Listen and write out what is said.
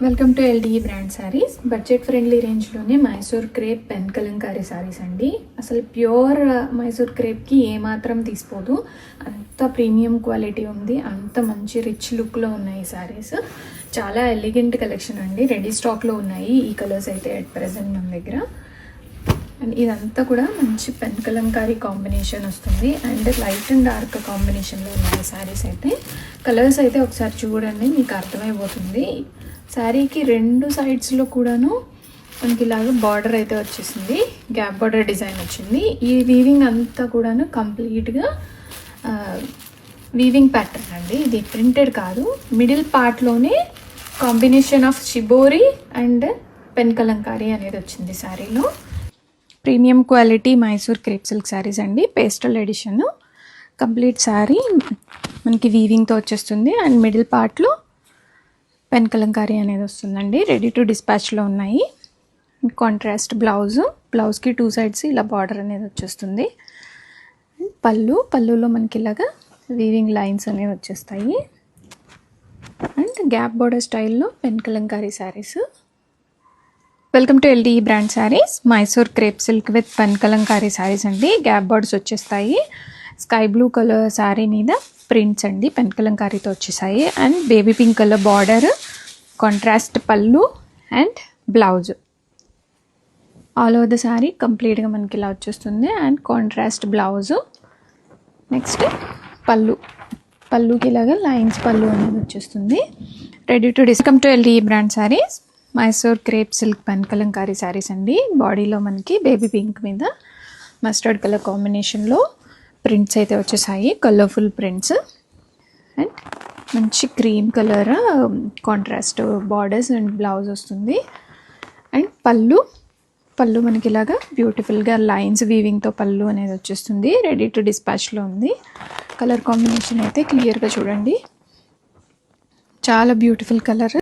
Welcome to LDE brand saris. Budget friendly రేంజ్లోనే Mysore crepe pen Kalamkari saris అండి. అసలు ప్యూర్ మైసూర్ క్రేప్కి ఏమాత్రం తీసుకోదు, అంత ప్రీమియం క్వాలిటీ ఉంది, అంత మంచి రిచ్ లుక్లో ఉన్నాయి ఈ శారీస్. చాలా ఎలిగెంట్ కలెక్షన్ అండి. రెడీ స్టాక్లో ఉన్నాయి ఈ కలర్స్ అయితే అట్ ప్రెజెంట్ మన దగ్గర. అండ్ ఇదంతా కూడా మంచి పెన్ కలంకారీ కాంబినేషన్ వస్తుంది అండ్ లైట్ అండ్ డార్క్ కాంబినేషన్లో ఉన్నాయి శారీస్ అయితే. కలర్స్ అయితే ఒకసారి చూడండి, మీకు అర్థమైపోతుంది. శారీకి రెండు సైడ్స్లో కూడాను మనకి ఇలాగ బార్డర్ అయితే వచ్చేసింది, గ్యాప్ బార్డర్ డిజైన్ వచ్చింది. ఈ వీవింగ్ అంతా కూడాను కంప్లీట్గా వీవింగ్ ప్యాటర్న్ అండి, ఇది ప్రింటెడ్ కాదు. మిడిల్ పార్ట్లోనే combination of shibori and pen Kalamkari అనేది వచ్చింది శారీలో. Premium quality Mysore crepe silk saris అండి, పేస్టల్ ఎడిషన్. కంప్లీట్ శారీ మనకి వీవింగ్తో వచ్చేస్తుంది అండ్ మిడిల్ పార్ట్లో పెన్ కలంకారీ అనేది వస్తుందండి. రెడీ టు డిస్పాచ్లో ఉన్నాయి. కాంట్రాస్ట్ బ్లౌజ్కి టూ సైడ్స్ ఇలా బార్డర్ అనేది వచ్చేస్తుంది. పళ్ళులో మనకి ఇలాగా వీవింగ్ లైన్స్ అనేవి వచ్చేస్తాయి అండ్ గ్యాప్ బార్డర్ స్టైల్లో pen Kalamkari saris. Welcome to LDE brand saris. Mysore crepe silk with pen Kalamkari saris అండి. గ్యాప్ బార్డర్స్ వచ్చేస్తాయి. స్కై బ్లూ కలర్ శారీ మీద ప్రింట్స్ అండి పెన్ కలంకారీతో వచ్చేసాయి and baby pink colour border, contrast పళ్ళు and blouse. All over the sari కంప్లీట్గా మనకి ఇలా వచ్చేస్తుంది అండ్ కాంట్రాస్ట్ బ్లౌజ్. నెక్స్ట్ పళ్ళుకి ఇలాగా లైన్స్ పళ్ళు అనేది వచ్చేస్తుంది. Ready to welcome to LDE brand saris. Mysore crepe silk pen Kalamkari saris అండి. బాడీలో మనకి బేబీ పింక్ మీద మస్టర్డ్ కలర్ కాంబినేషన్లో ప్రింట్స్ అయితే వచ్చేసాయి, కలర్ఫుల్ ప్రింట్స్ అండ్ మంచి cream colour contrast borders and blouse వస్తుంది. అండ్ పళ్ళు మనకి ఇలాగా బ్యూటిఫుల్గా లైన్స్ వీవింగ్తో పళ్ళు అనేది వచ్చేస్తుంది. రెడీ టు డిస్పాచ్లో ఉంది. కలర్ కాంబినేషన్ అయితే క్లియర్గా చూడండి, చాలా బ్యూటిఫుల్ కలర్.